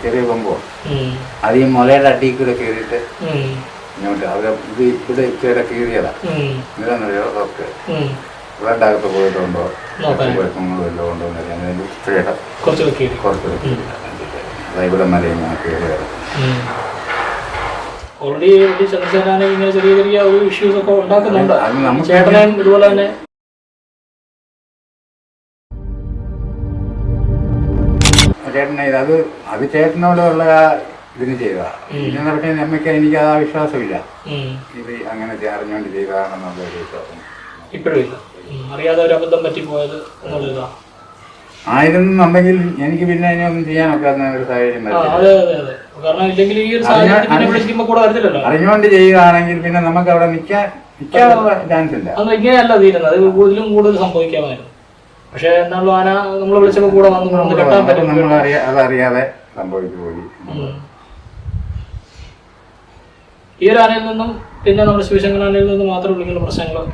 ചെറിയ കൊമ്പോ അത് ഈ മുലയുടെ അടിയിൽ കൂടെ കയറിയിട്ട് ഇങ്ങോട്ട് അവരെ ഇത് ഇവിടെ ഇച്ചിരി കീറിയതാ. ഇതാണെന്നറിയോ ഡോക്ടർ ബ്ലഡ് അകത്ത് പോയിട്ടുണ്ടോ കുഴപ്പങ്ങളോ എല്ലാം ഉണ്ടോ എന്നറിയാൻ ഇപ്പോഴത്തെ കുറച്ച് ഇവിടെ മലയും കയറിയത്. ഓൾറെഡി ചന്ദ്രസേനാനെ ഇങ്ങനെ ചെറിയ ചെറിയ ഒരു ഇഷ്യൂസ് ഒക്കെ ഉണ്ടാക്കുന്നുണ്ട്. ചേട്ടനെയും ഇതുപോലെ തന്നെ ചേട്ടനെ അത് ചേട്ടനോടുള്ള ഇതിന് ചെയ്തതാ. പിന്നെ നടക്കുന്ന നമ്മക്ക് എനിക്ക് ആ വിശ്വാസമില്ല, ഇത് അങ്ങനെ അറിഞ്ഞുകൊണ്ട് ചെയ്തതാണെന്നുള്ള ഒരു വിശ്വാസം ഇപ്പോഴും ഇല്ല. അറിയാതെ ഒരു അബദ്ധം പറ്റിപ്പോയത് എന്നുള്ളതാ ആയിരുന്നുണ്ടെങ്കിൽ എനിക്ക് പിന്നെ അതിനൊന്നും ചെയ്യാനൊക്കെ ഒരു സാഹചര്യം അറിഞ്ഞുകൊണ്ട് ചെയ്യുകയാണെങ്കിൽ പിന്നെ നമുക്ക് അവിടെ നിൽക്കാനുള്ള ചാൻസ് ഇല്ല. ഇങ്ങനെയല്ല തീരുന്നത്, അത് കൂടുതലും കൂടുതൽ സംഭവിക്കാമായിരുന്നു. പക്ഷെ എന്നാലും ആന നമ്മൾ വിളിച്ചപ്പോൾ കൂടെ വന്നു കെട്ടാൻ പറ്റും. അതറിയാതെ സംഭവിച്ചു പോയി. ഈ ഒരു ആനയിൽ നിന്നും പിന്നെ നമ്മുടെ ശിവശങ്കരൻ ആനയിൽ നിന്നും മാത്രം വിളിക്കുന്ന പ്രശ്നങ്ങൾ.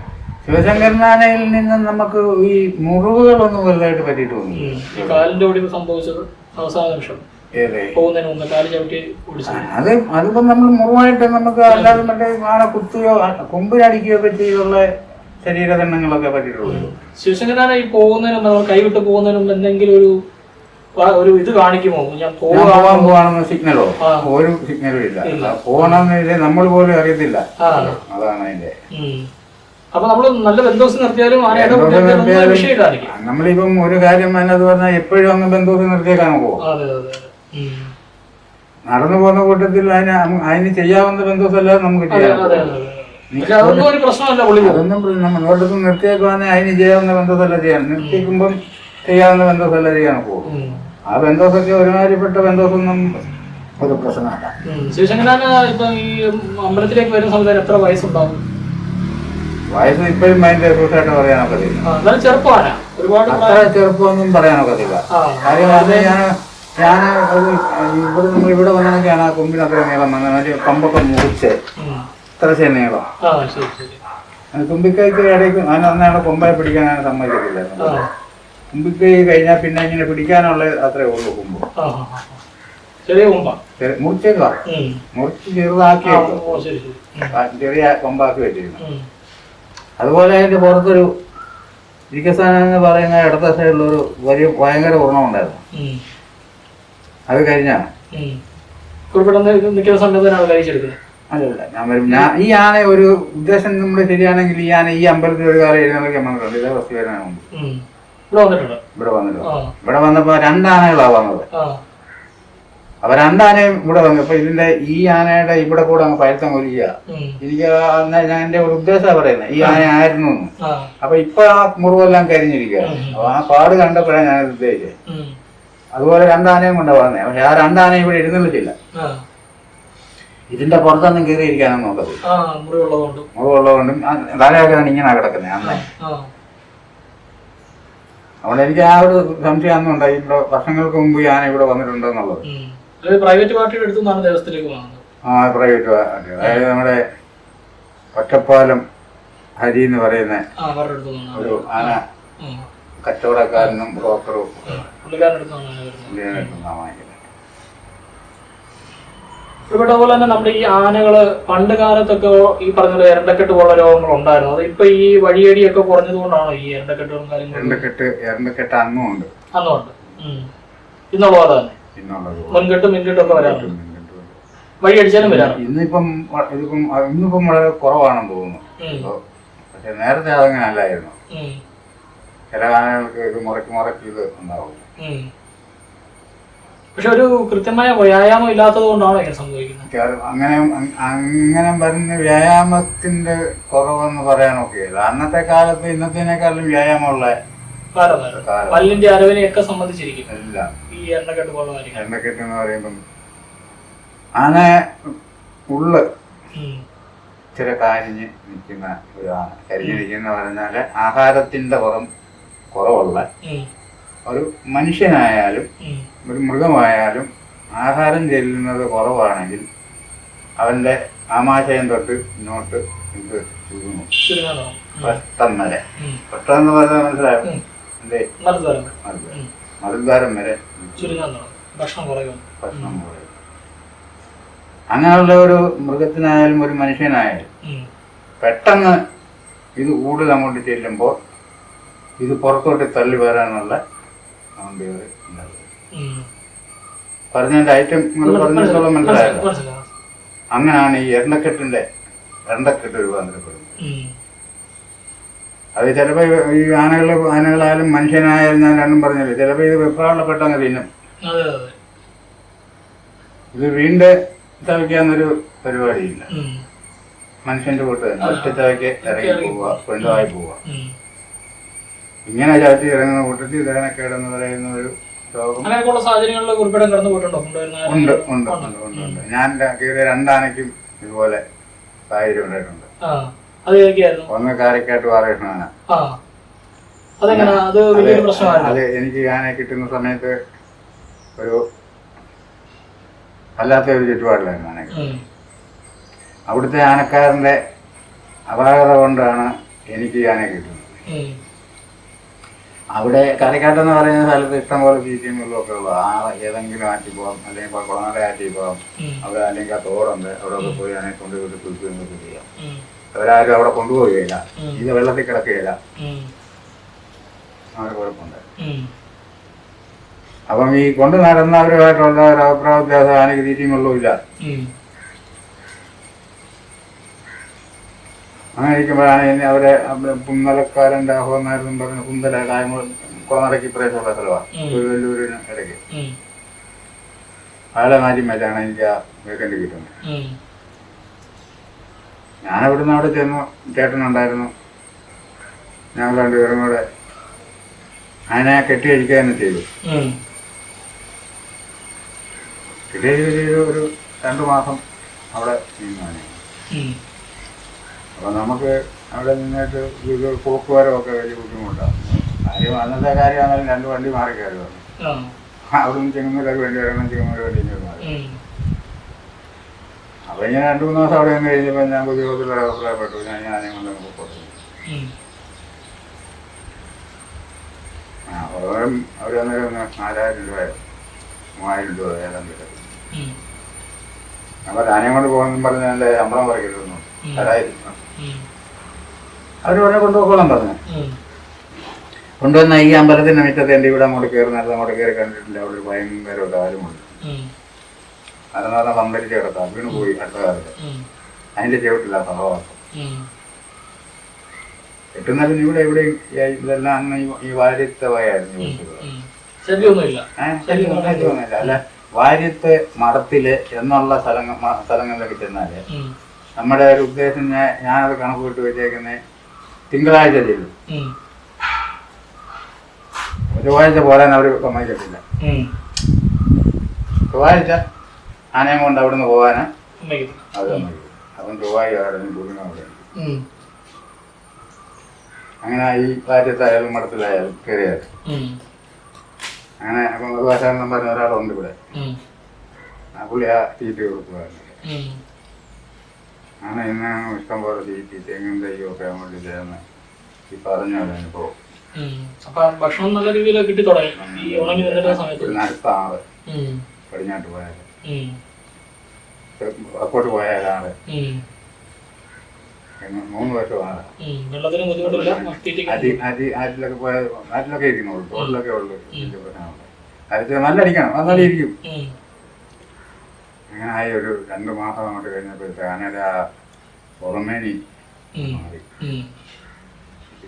ശിവശങ്കരൻ ആനയിൽ നിന്നും നമുക്ക് ഈ മുറിവുകളൊന്നും വലുതായിട്ട് പറ്റിയിട്ട് തോന്നുന്നു. ഈ കാലിന്റെ ഒടിവ് സംഭവിച്ചത് അവസാന നിമിഷം പോകുന്നതിന് മുമ്പ് കാല് ചവിട്ടി ഓടിച്ചത്. അതിപ്പോ നമ്മൾ മുറിവായിട്ട് നമുക്ക് അല്ലാതെ മറ്റേ ആന കുത്തുകയോ കൊമ്പിലടിക്കുകയോ ഒക്കെ ചെയ്തുള്ള ശരീരദണ്ഡങ്ങളൊക്കെ പറ്റിയിട്ടുള്ളൂ. ശിവശങ്കരൻ ഈ പോകുന്നതിന് മുമ്പ് കൈവിട്ട് പോകുന്നതിന് മുമ്പ് എന്തെങ്കിലും ഒരു ഇത് കാണിക്കുമോ? ഞാൻ പോകാൻ പോവാണെന്ന് സിഗ്നലോ? ഒരു സിഗ്നലും ഇല്ല. പോകണമെന്നില്ല, നമ്മൾ പോലും അറിയത്തില്ല. അതാണ് അതിന്റെ. അപ്പൊ നമ്മള് നല്ല ബന്ധോസ് നിർത്തിയാലും നമ്മളിപ്പം ഒരു കാര്യം എന്നത് പറഞ്ഞാൽ എപ്പോഴും അങ്ങ് ബന്ധോസ് നിർത്തിയേക്കാണ് പോകും. നടന്നു പോകുന്ന കൂട്ടത്തിൽ അതിന് ചെയ്യാവുന്ന ബന്ധോസ് അല്ലാതെ നമുക്ക് ചെയ്യാം. അതൊന്നും ഒരിടത്തും നിർത്തിയേക്കുവാണെങ്കിൽ അതിന് ചെയ്യാവുന്ന ബന്ധോസല്ല ചെയ്യാൻ. നിർത്തിക്കുമ്പം ചെയ്യാവുന്ന ബന്ധോസല്ല ചെയ്യാൻ പോകും. ആ ബന്ധോസൊക്കെ ഒരുമാതിരിപ്പെട്ട ബന്ധോസൊന്നും ഒരു പ്രശ്നമല്ല. ശിവശങ്കരൻ ഇപ്പൊ ഈ അമ്പലത്തിലേക്ക് വരുന്ന സമയത്ത് എത്ര വയസ്സുണ്ടാവും? വയസ്സ് ഇപ്പോഴും അതിന്റെ ദിവസമായിട്ട് പറയാനൊക്കത്തില്ല. അത്ര ചെറുപ്പമൊന്നും പറയാനൊക്കത്തില്ല. കാര്യം ഞാൻ ഇവിടെ വന്നതൊക്കെയാണ് ആ കൊമ്പിന് അത്ര നീളം വന്നത്. കൊമ്പൊക്കെ മുറിച്ച് ഇത്ര നീളം തുമ്പിക്കൈക്ക് ഇടയ്ക്ക് അന്നാണ് കൊമ്പായി പിടിക്കാൻ ഞാൻ സമ്മതിക്കത്തില്ലായിരുന്നു. തുമ്പിക്കൈ കഴിഞ്ഞാൽ പിന്നെ ഇങ്ങനെ പിടിക്കാനുള്ള അത്രേ ഉള്ളൂ കൊമ്പ്. മുറിച്ചേക്കുക, മുറിച്ച് ചെറുതാക്കി ചെറിയ കൊമ്പാക്കി വെച്ചിരുന്നു. അതുപോലെ അതിന്റെ പുറത്തൊരു ഇരിക്കസ്ഥാനം എന്ന് പറയുന്ന ഇടത്ത സൈഡിലൊരു വലിയ ഭയങ്കര വ്രണമുണ്ടായിരുന്നു. അത് കഴിഞ്ഞാണ് അല്ലല്ല ഈ ആന ഒരു ഉദ്ദേശം നമ്മുടെ ശരിയാണെങ്കിൽ ഈ ആന ഈ അമ്പലത്തിൽ ഒരു കാലം എഴുന്നേക്കാൻ വന്നിട്ടുണ്ട്. ഇതേ വസ്തു വരാൻ മുമ്പ് ഇവിടെ വന്നിട്ടുണ്ട്. ഇവിടെ വന്നപ്പോ രണ്ടാനകളാ വന്നത്. അപ്പൊ രണ്ടാനയും ഇവിടെ വന്നു. അപ്പൊ ഇതിന്റെ ഈ ആനയുടെ ഇവിടെ കൂടെ അങ്ങ് പഴുത്തം കൊല്ലുക. എനിക്ക് ഞാൻ എന്റെ ഒരു ഉദ്ദേശമാണ് പറയുന്നത്, ഈ ആന ആയിരുന്നു എന്ന്. അപ്പൊ ഇപ്പൊ ആ മുറിവെല്ലാം കരിഞ്ഞിരിക്കുക. അപ്പൊ ആ പാട് കണ്ടപ്പോഴാണ് ഞാൻ ഉദ്ദേശിച്ചത്. അതുപോലെ രണ്ടാനയും കൊണ്ടാ വന്നേ. പക്ഷെ ആ രണ്ടാനയും ഇവിടെ എഴുന്നള്ളിച്ചില്ല. ഇതിന്റെ പുറത്തൊന്നും കയറി ഇരിക്കാനൊന്നും നോക്കത്തില്ല, മുറിവുള്ളതുകൊണ്ടും. തലയൊക്കെയാണ് ഇങ്ങനെ കിടക്കുന്നത് അന്നേ. അതുകൊണ്ട് എനിക്ക് ആ ഒരു സംശയം അന്നും ഉണ്ടായി, ഇവിടെ വർഷങ്ങൾക്ക് മുമ്പ് ഈ ആന ഇവിടെ വന്നിട്ടുണ്ടോ എന്നുള്ളത്. പ്രൈവറ്റ് പാർട്ടിയുടെ അടുത്തുനിന്നാണ് ദേവസ്ഥയിലേക്ക് പോകുന്നത്. പ്രൈവറ്റ് പാർട്ടി, അതായത് നമ്മുടെ ഒറ്റപ്പാലം ഹരി എന്ന് പറയുന്ന ഒരു ആന കച്ചവടക്കാരനും ബ്രോക്കറും ഇവിടെ പോലെ തന്നെ നമ്മുടെ ഈ ആനകള് പണ്ട് കാലത്തൊക്കെ ഈ പറഞ്ഞ എരണ്ടക്കെട്ട് പോലുള്ള രോഗങ്ങൾ ഉണ്ടായിരുന്നു. അത് ഇപ്പൊ ഈ വഴിയടിയൊക്കെ കുറഞ്ഞത് കൊണ്ടാണോ ഈ എരണ്ടക്കെട്ടും കാര്യങ്ങളും? എരണ്ടക്കെട്ട് അന്നും ഉണ്ട്. ഇന്നുള്ളത് തന്നെ മുൻകെട്ടും മിൻകെട്ടും ഒക്കെ വരാറുണ്ട്. വഴി അടിച്ചാലും വരാറ്. ഇന്നിപ്പം വളരെ കുറവാണെന്ന് തോന്നുന്നു. പക്ഷെ നേരത്തെ അതങ്ങനെ അല്ലായിരുന്നു. ചില ആനകൾക്ക് ഇത് മുറയ്ക്ക് ഇത് ഉണ്ടാവും. പക്ഷെ ഒരു കൃത്യമായ വ്യായാമം ഇല്ലാത്തത് കൊണ്ടാണോ ഇങ്ങനെ സംഭവിക്കുന്നത്? അങ്ങനെ വരുന്ന വ്യായാമത്തിന്റെ കുറവെന്ന് പറയാനൊക്കെയില്ല. അന്നത്തെ കാലത്ത് ഇന്നത്തേക്കാളും വ്യായാമമുള്ള പല്ലിന്റെ അരവിനെയൊക്കെ സംബന്ധിച്ചിരിക്കും. ഈ എണ്ണക്കെട്ട് എന്ന് പറയുമ്പം ആന ഉള്ള് ഇച്ചിരി കരിഞ്ഞ് നിൽക്കുന്ന ഒരു ആന. കരിഞ്ഞിരിക്കുന്ന പറഞ്ഞാല് ആഹാരത്തിന്റെ കുറവുള്ള ഒരു മനുഷ്യനായാലും ഒരു മൃഗമായാലും ആഹാരം ചെല്ലുന്നത് കുറവാണെങ്കിൽ അവന്റെ ആമാശയം തൊട്ട് ഇങ്ങോട്ട് ഇത് ചുരുങ്ങും. പെട്ടെന്ന് പറഞ്ഞാൽ മനസ്സിലായോ? മധുദ്വാരം വരെ ഭക്ഷണം കുറയും. ഭക്ഷണം പോലെ. അങ്ങനെയുള്ള ഒരു മൃഗത്തിനായാലും ഒരു മനുഷ്യനായാലും പെട്ടെന്ന് ഇത് കൂടുതൽ അങ്ങോട്ട് ചെല്ലുമ്പോൾ ഇത് പുറത്തോട്ട് തള്ളി വരാനുള്ള നമ്പൂതിരി ഉണ്ടാവുക. പറഞ്ഞതിന്റെ ഐറ്റം പറഞ്ഞിടത്തോളം മനസ്സിലായല്ലോ. അങ്ങനെയാണ് ഈ എണ്ണക്കെട്ട് രൂപാന്തരപ്പെടുന്നത്. അത് ചിലപ്പോൾ ഈ ആനകളായാലും മനുഷ്യനായാലും ഞാൻ രണ്ടും പറഞ്ഞില്ലേ, ചിലപ്പോൾ ഇത് വെപ്രാളപ്പെട്ടങ്ങ് തിന്നും. ഇത് വീണ്ടും ചവയ്ക്കാന്നൊരു പരിപാടിയില്ല. മനുഷ്യന്റെ കൂട്ട് തന്നെ ഒറ്റ ചവയ്ക്ക് ഇറങ്ങി പോവുക, പെണ്ണുമായി പോവുക. ഇങ്ങനെ ചവച്ച് ഇറങ്ങുന്ന കൂട്ടത്തിൽ ദഹനക്കേടെന്ന് പറയുന്ന ഒരു രോഗം ഉണ്ട്. ഞാൻ കയറിയ 2 ആനയ്ക്കും ഇതുപോലെ സാഹചര്യം ഉണ്ടായിട്ടുണ്ട്. ഒന്ന് കാരക്കാട്ട് ബാലകൃഷ്ണനാണ്. അത് എനിക്ക് ആനയെ കിട്ടുന്ന സമയത്ത് ഒരു അല്ലാത്ത ഒരു ചുറ്റുപാടിലായിരുന്നു ആനയ്ക്ക്. അവിടുത്തെ ആനക്കാരന്റെ അപാകത കൊണ്ടാണ് എനിക്ക് ആനയെ കിട്ടുന്നത്. അവിടെ കരക്കാട്ടെന്ന് പറയുന്ന സ്ഥലത്ത് ഇഷ്ടംപോലെ തീറ്റയും വെള്ളമൊക്കെ ഉള്ളു. ഏതെങ്കിലും ആറ്റി പോകാം, അല്ലെങ്കിൽ കുളനട ആറ്റി പോകാം. അവിടെ അല്ലെങ്കിൽ ആ തോടുണ്ട്, അവിടെ ഒക്കെ പോയി ആനയെ കൊണ്ടുപോയിട്ട് കുളിക്കുകയൊക്കെ ചെയ്യാം. അവരാരും അവിടെ കൊണ്ടുപോവുകയില്ല, ഇത് വെള്ളത്തിൽ കിടക്കുകയില്ല. അങ്ങനെ കുഴപ്പമുണ്ട്. അപ്പം ഈ കൊണ്ട് നടന്നവരുമായിട്ടുള്ള ഒരു അഭിപ്രായ വ്യത്യാസം ആനയ്ക്ക് തീറ്റയും വെള്ളവും ഇല്ല. അങ്ങനെ ഇരിക്കുമ്പോഴാണ് ഇനി അവരെ പുന്നലക്കാരൻ്റെ ആഹ്വാനായിരുന്നു പറഞ്ഞ കുന്തല കുളനടക്കി പ്രദേശമുള്ള സ്ഥലമാണ്, വെല്ലൂരിന് ഇടയ്ക്ക്. അയാളെ മാറ്റിയാണ് എനിക്ക് ആ വേക്കൻറ്റ് കിട്ടുന്നത്. ഞാനവിടുന്ന് അവിടെ ചെന്നു, ചേട്ടനുണ്ടായിരുന്നു. ഞങ്ങൾ 2 പേരും കൂടെ അതിനെ കെട്ടിയഴിക്കുക തന്നെ ചെയ്തു. കെട്ടിയഴിച്ച് ഒരു 2 മാസം അവിടെ നിന്നു. അപ്പം നമുക്ക് അവിടെ നിന്നിട്ട് ഇത് പോക്കുവരവൊക്കെ വലിയ ബുദ്ധിമുട്ടാണ്. അന്നത്തെ കാര്യമാണെങ്കിലും 2 വണ്ടി മാറി കയറി വന്നു. അവിടുന്ന് ചെങ്ങന്നൂരൊക്കെ വേണ്ടി വരണം, ചെങ്ങന്നൂർ വേണ്ടി മാറി. അപ്പം ഇങ്ങനെ 2-3 മാസം അവിടെ നിന്ന് കഴിഞ്ഞപ്പോൾ ഞാൻ ഉദ്യോഗത്തിലൊരു അഭിപ്രായപ്പെട്ടു. ഞാൻ കൊണ്ട് നമുക്ക് കൊടുത്തു. അവർ അന്നേരം 4000 രൂപയോ 3000 രൂപ ഏതാണ്ട് കിട്ടും. അപ്പം ആനയും കൊണ്ട് പോകുന്നെന്ന് പറഞ്ഞ് എൻ്റെ ശമ്പളം കുറയ്ക്കരുതെന്നു. 4000 അവർ ഇവിടെ കൊണ്ടുപോക്കോളാൻ പറഞ്ഞു. കൊണ്ടുവന്ന ഈ അമ്പലത്തിന്റെ മുറ്റത്ത് എൻ്റെ ഇവിടെ അങ്ങോട്ട് കയറുന്നത് അങ്ങോട്ട് കയറി കണ്ടിട്ടില്ല. അവിടെ ഒരു ഭയങ്കര കാലമുണ്ട്. അതെന്ന് പറഞ്ഞാൽ പമ്പരിച്ച് കിടക്കാം, വീണ് പോയി അടുത്ത കാലത്ത്. അതിന്റെ ചവിട്ടില്ല സഹവാസം. കിട്ടുന്നതിന് ഇവിടെ ഇതെല്ലാം അന്ന് ഈ വാര്യത്തെ വയായിരുന്നു. അല്ല, വാര്യത്തെ മഠത്തില് എന്നുള്ള സ്ഥലങ്ങളിലൊക്കെ ചെന്നാല് നമ്മുടെ ഒരു ഉദ്ദേശം ഞാനത് കണക്ക് വിട്ട് വെച്ചേക്കുന്നത് തിങ്കളാഴ്ച ചെയ്തു. ചൊവ്വാഴ്ച പോരാൻ അവർ സമ്മതിക്കത്തില്ല. ചൊവ്വാഴ്ച ആനയും കൊണ്ട് അവിടുന്ന് പോകാന് അത് സമ്മതിക്കും. അപ്പം ചൊവ്വാഴ്ച അവിടെ അവിടെ അങ്ങനെ ഈ കാര്യത്തായാലും മഠത്തിലായാലും കയറിയാലും അങ്ങനെ. അപ്പം ഒരു വശാനം പറഞ്ഞ ഒരാളുണ്ട് ഇവിടെ, ആ പുള്ളി ആ തീറ്റ് കൊടുക്കുവായിരുന്നു. അങ്ങനെ ഇന്ന് ഇഷ്ടം പോലെ തീറ്റി തെങ്ങും തയ്യും ഒക്കെ അങ്ങോട്ട് ചേർന്ന് ഈ പറഞ്ഞ അനുഭവം. ഭക്ഷണം നല്ല രീതിയിൽ കിട്ടി തുടങ്ങി. അടുത്ത ആള് പടിഞ്ഞാട്ട് പോയാല് വക്കോട്ട് പോയാലാണ് 3 വർഷമാണ്. ആറ്റിലൊക്കെ പോയ ആറ്റിലൊക്കെ ഇരിക്കുന്നുള്ളൂ, തോട്ടിലൊക്കെ ഉള്ളു. ആറ്റിൽ നല്ല അടിക്കണം, എന്നാലും ഇരിക്കും. അങ്ങനെ ആയി ഒരു 2 മാസം അങ്ങോട്ട് കഴിഞ്ഞപ്പോഴത്തെ ആനയുടെ ആ പുറമേനി മാറി.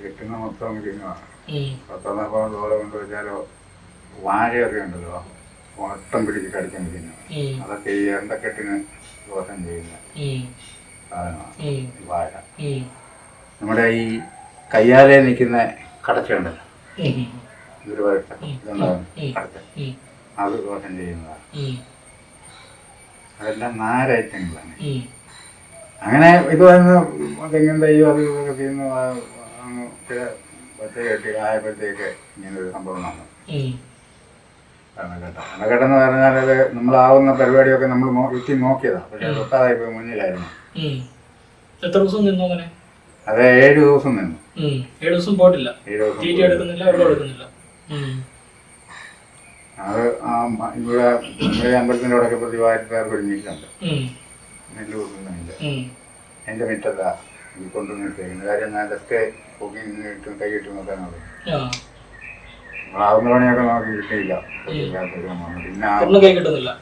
കിട്ടുന്ന മൊത്തം കിട്ടുന്നതാണ്. 10-40 തോളം കൊണ്ട് വെച്ചാലോ വാഴയൊക്കെ ഉണ്ടല്ലോ, വട്ടം പിടിച്ച് കടിക്കാൻ തിന്നു. അതൊക്കെ ഈ എണ്ണക്കെട്ടിന് ദോഷം ചെയ്യുന്ന സാധനമാണ് വാഴ. നമ്മുടെ ഈ കയ്യാലെ നിൽക്കുന്ന കടച്ചുണ്ടല്ലോ, ഇതൊരു ഇതുണ്ടാകും കടച്ച, അത് ദോഷം ചെയ്യുന്നതാണ്. അതെല്ലാം 4 ഐറ്റങ്ങളാണ്. അങ്ങനെ ഇത് വന്ന് തെങ്ങും തയ്യോ അത് ഇതൊക്കെ ചെയ്യുന്ന ചില പച്ച കെട്ടി ആയപ്പോഴത്തേക്ക് ഇങ്ങനൊരു സംഭവം വന്നു. അണക്കെട്ട് എന്ന് പറഞ്ഞാൽ അത് നമ്മളാവുന്ന പരിപാടിയൊക്കെ നമ്മൾ നോക്കിയതാണ്. പക്ഷെ തൊട്ടാതെ ഇപ്പൊ മുന്നിലായിരുന്നു. എത്ര ദിവസം നിന്നു അങ്ങനെ? അതെ, 7 ദിവസം നിന്നു. 7 ദിവസം പോയിട്ടില്ല. അത് ഇവിടെ നമ്മുടെ അമ്പലത്തിൻ്റെ അവിടെയൊക്കെ പ്രതിവാരക്കാർക്ക് ഒരു നെല്ലുണ്ട്. നെല്ല് കൊടുക്കുന്നില്ല. എൻ്റെ മിറ്റത്താ ഇത് കൊണ്ടുവന്നിട്ടേക്കുന്നത്. കാര്യം ഞാൻ ജസ്റ്റ് പൊക്കി ഇട്ടും കൈ ഇട്ട് നോക്കാനുള്ളത്. നമ്മൾ 6 മണിയൊക്കെ നോക്കി കിട്ടിയില്ല.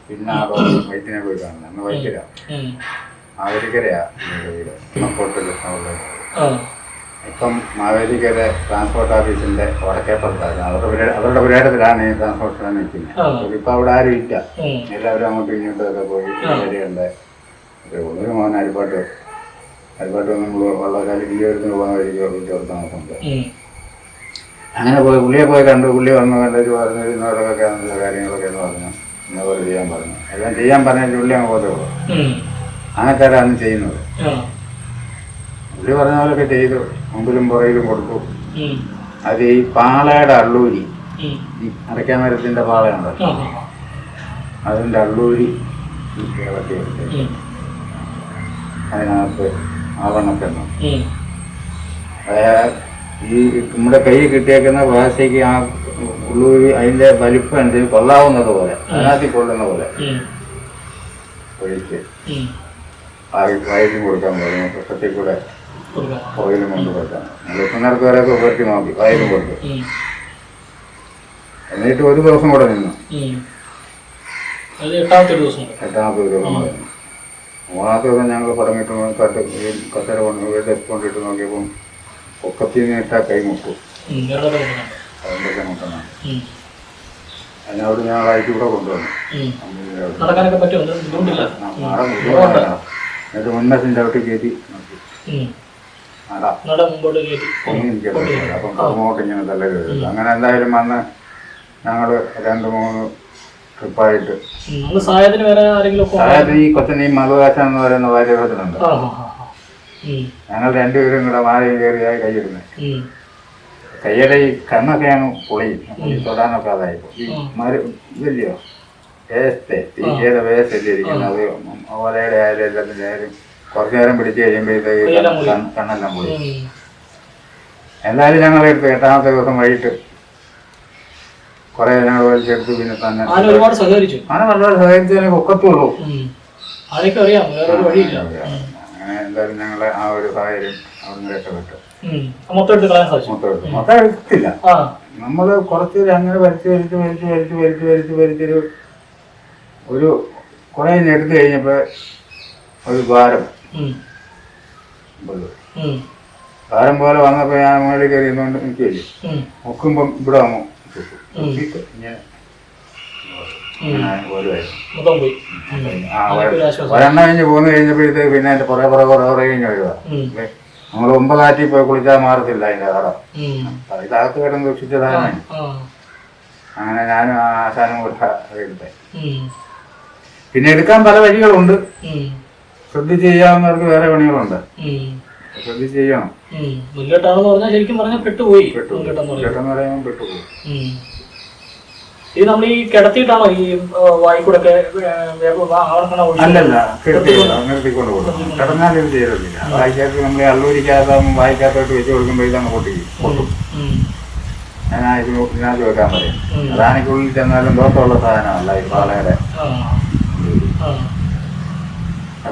പിന്നെ വൈദ്യനെ പോയി കാണുന്നത്. അന്ന് വൈദ്യര മാവേലിക്കരയാ വീട്. ഇപ്പം മാവേലിക്കര ട്രാൻസ്പോർട്ട് ഓഫീസിന്റെ വടക്കേപ്പുറത്താണ്. അവരുടെ പുരേടത്തിലാണ് ഈ ട്രാൻസ്പോർട്ട് നിൽക്കുന്നത്. ഇപ്പൊ അവിടെ ആരും ഇല്ല. എല്ലാവരും അങ്ങോട്ടും ഇങ്ങോട്ടൊക്കെ പോയി വരികയുണ്ട്. ഒരു മോൻ അരിപ്പാട്ട് നമ്മൾ വള്ളക്കാലി കിളിയോരുന്ന് പോകാൻ വഴിക്ക് താമസമുണ്ട്. അങ്ങനെ പോയി പുള്ളിയെ പോയി കണ്ടു. പുള്ളി വന്നു കണ്ടു പറഞ്ഞു ഇന്നോടൊക്കെ കാര്യങ്ങളൊക്കെ എന്ന് പറഞ്ഞു. ഇന്നപോലെ ചെയ്യാൻ പറഞ്ഞു. എല്ലാം ചെയ്യാൻ പറഞ്ഞാൽ പുള്ളി അങ്ങ് പോകത്തേ ഉള്ളൂ. അങ്ങനക്കാരാണ് ചെയ്യുന്നത്. പുള്ളി പറഞ്ഞ പോലൊക്കെ ചെയ്തു. മുമ്പിലും പുറയിലും കൊടുത്തു. അത് ഈ പാളയുടെ അള്ളൂരി, ഈ അടയ്ക്കാൻ മരത്തിന്റെ പാളയുണ്ട്, അതിന്റെ അള്ളൂരി ഇളക്കി എടുത്ത് അതിനകത്ത് ആവണക്കെണ്ണം ഈ നമ്മുടെ കൈ കിട്ടിയേക്കുന്ന പ്ലാസ്റ്റിക് ആ ഉള്ളൂരി അതിന്റെ വലിപ്പം എന്തെങ്കിലും കൊള്ളാവുന്നത് പോലെ അതിനകത്ത് കൊള്ളുന്ന പോലെ ഒഴിച്ച് വയലും കൊടുക്കാൻ പറഞ്ഞു. പുസ്തകത്തിൽ കൂടെ ഓയിലും കൊണ്ട് കൊടുക്കാൻ പിള്ളേർക്ക് വരെയൊക്കെ പുരട്ടി നോക്കി. വയലും കൊടുത്തു. എന്നിട്ട് ഒരു ദിവസം കൂടെ നിന്നു. 8ാമത്തെ ദിവസം കൂടെ നിന്നു. 3ാമത്തെ ദിവസം ഞങ്ങൾ പടങ്ങിട്ട് കസേര കൊണ്ടിട്ട് നോക്കിയപ്പം പൊക്കത്തിൽ നിന്ന് ഇട്ടാൽ കൈ മുട്ടും. അതിൻ്റെയൊക്കെ മുട്ടണം. അതിനോട് ഞങ്ങൾ അയച്ചുകൂടെ കൊണ്ടുവന്നു. എന്നിട്ട് മുന്നസിൻ്റെ അവിടെ കയറ്റി നോക്കി. അപ്പം അങ്ങോട്ട് ഇങ്ങനെ തല്ല കയറി. അങ്ങനെ എന്തായാലും വന്ന് ഞങ്ങൾ 2-3 ട്രിപ്പായിട്ട് സായത്തിന് ഈ കൊച്ചന് ഈ മധുവാശം എന്ന് പറയുന്ന വാര്യകത്തിലുണ്ട്. ഞങ്ങൾ 2 പേരും കൂടെ മാലയും കയറിയായി കൈയിടുന്നത്. കയ്യുടെ ഈ കണ്ണൊക്കെയാണ് പൊളിയും തൊടാനൊക്കെ അതായിപ്പോ. ഈ ഇതല്ലയോ വേസ്റ്റ്, തീറ്റയുടെ വേസ്റ്റ് അല്ലേ ഇരിക്കുന്നത്. അത് ഓലയുടെ ആയാലും എല്ലാത്തിൻ്റെ ആയാലും കുറച്ചു നേരം പിടിച്ച് കഴിയുമ്പോഴത്തേക്ക് കണ്ണെല്ലാം പോയി. എന്തായാലും ഞങ്ങളെടുത്ത് 8ാമത്തെ ദിവസം വൈകിട്ട് കുറെ ഞങ്ങൾ വലിച്ചെടുത്ത്. പിന്നെ തന്നെ ഒരുപാട് സഹകരിച്ചു. വളരെ സഹകരിച്ചതിനെ ഒക്കത്തുള്ളൂ. അങ്ങനെ എന്തായാലും ഞങ്ങളെ ആ ഒരു സാഹചര്യം അവിടെ രക്ഷപ്പെട്ടു. മൊത്തം എടുത്തില്ല. നമ്മള് കുറച്ച് അങ്ങനെ വലിച്ചൊരു ഒരു കുറെ എടുത്തു കഴിഞ്ഞപ്പോ ഒരു ഭാരം പോലെ വന്നപ്പോ ഞാൻ മുകളിൽ കയറിയുന്നോണ്ട് എനിക്കില്ലേ നോക്കുമ്പം ഇവിടെ വന്നു ഒരെണ്ണ കഴിഞ്ഞ് പോന്നു കഴിഞ്ഞപ്പോഴത്തേക്ക് പിന്നെ അതിന്റെ കുറെ കഴിഞ്ഞ് വരുക. നമ്മൾ 9 ആറ്റി പോയി കുളിച്ചാൽ മാറത്തില്ല അതിന്റെ കടം. ഇതകത്ത് കിടന്ന് സൂക്ഷിച്ചതാണ്. അങ്ങനെ ഞാനും ആ ആശാനും കൂടെ എടുത്തേ. പിന്നെ എടുക്കാൻ പല വഴികളുണ്ട്. ശ്രദ്ധിച്ച് ചെയ്യാവുന്നവർക്ക് വേറെ പണികളുണ്ട്. ശ്രദ്ധിച്ച് ചെയ്യണം. പെട്ടുപോയി. ഇത് നമ്മൾ ഈ കിടത്തിയിട്ടാണോ ഈ വായിക്കൂടൊക്കെ അല്ലല്ല നിർത്തിക്കൊണ്ട് കൊടുക്കും. കിടന്നാൽ ഇത് ചെയ്തില്ല. വായിക്കാത്ത നമ്മളെ അള്ളൂരിക്കാത്ത വായിക്കാത്തോട്ട് വെച്ച് കൊടുക്കുമ്പോൾ ഇതങ്ങ് പൊട്ടും. ഞാൻ ഇതിനകത്ത് വെക്കാൻ പറയും. അതാണെക്കുള്ളിൽ ചെന്നാലും ദോഷമുള്ള സാധനമല്ല ഈ പാളയുടെ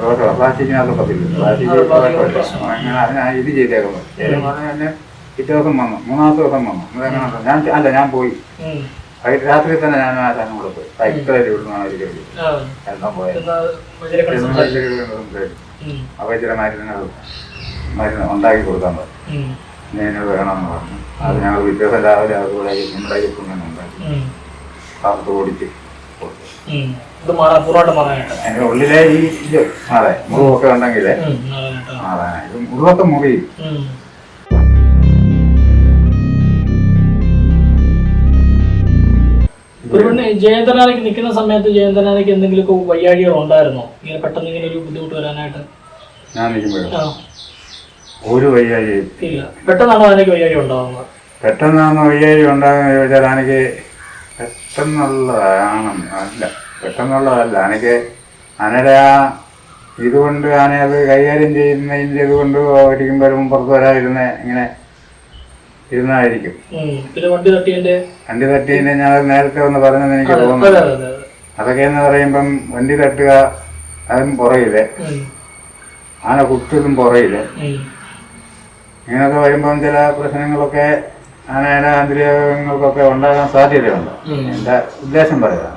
ദോഷമുള്ള പ്ലാസ്റ്റിക്കിനകത്ത് പറ്റില്ല. പ്ലാസ്റ്റിക് അങ്ങനെ അതിനാ ഇത് ചെയ്തേക്കുന്നത്. തന്നെ പിറ്റേ ദിവസം വന്നു. 3ാമത്തെ ദിവസം വന്നു. ഞാൻ പോയി രാത്രി തന്നെ ഞാൻ ആ സാധനം കൂടെ പോയി. സൈക്കിളായിട്ട് ഇവിടുന്ന് എല്ലാം പോയത്. അപ്പോൾ ഇച്ചിരി മരുന്ന് ഉണ്ടാക്കി കൊടുക്കാൻ പറഞ്ഞു. എന്നോട് വേണമെന്ന് പറഞ്ഞു. അത് ഞങ്ങൾ വ്യത്യാസം രാവിലെ അതുകൂടെ ഉണ്ടാക്കി ഉണ്ടാക്കി പാർത്ത് ഓടിച്ച് കൊടുത്തു. അതിന്റെ ഉള്ളിലെ ഈ ഇത് അതെ മുറിവൊക്കെ ഉണ്ടെങ്കിലേ ഇത് മുറിവൊക്കെ മുറി. ജയന്തനാനയ്ക്ക് നിൽക്കുന്ന സമയത്ത് ജയന്തനാനയ്ക്ക് എന്തെങ്കിലുമൊക്കെ വയ്യാഴികൾ ഉണ്ടായിരുന്നോ? ഇങ്ങനെ പെട്ടെന്ന് ഇങ്ങനെ ഒരു ബുദ്ധിമുട്ട് വരാനായിട്ട്? ഞാൻ നിൽക്കുമ്പോഴോ ഒരു വയ്യാഴി ഇല്ല. പെട്ടെന്നാണോ ആനയ്ക്ക് വയ്യാഴി ഉണ്ടാകുന്നത്? പെട്ടെന്നാണോ വയ്യാഴി ഉണ്ടാകുന്നത് ചോദിച്ചാൽ ആനയ്ക്ക് പെട്ടെന്നുള്ളതല്ല. ആനയ്ക്ക് ആനയുടെ ആ ഇതുകൊണ്ട് ആന അത് കൈകാര്യം ചെയ്യുന്നതിൻ്റെ ഇതുകൊണ്ട് ഇരിക്കുമ്പോഴും പുറത്ത് വരാതിരുന്ന ഇങ്ങനെ ഇരുന്നായിരിക്കും. പിന്നെ വണ്ടി തട്ടിയതിന്റെ ഞാൻ നേരത്തെ ഒന്ന് പറഞ്ഞെന്ന് എനിക്ക് തോന്നുന്നു. അതൊക്കെ എന്ന് പറയുമ്പം വണ്ടി തട്ടുക, അതും പുറയില് ആന കുത്തതും പുറയില്, ഇങ്ങനൊക്കെ വരുമ്പം ചില പ്രശ്നങ്ങളൊക്കെ ആനയുടെ ആന്തരികങ്ങൾക്കൊക്കെ ഉണ്ടാകാൻ സാധ്യതയുണ്ട്. എന്റെ ഉദ്ദേശം പറയാം.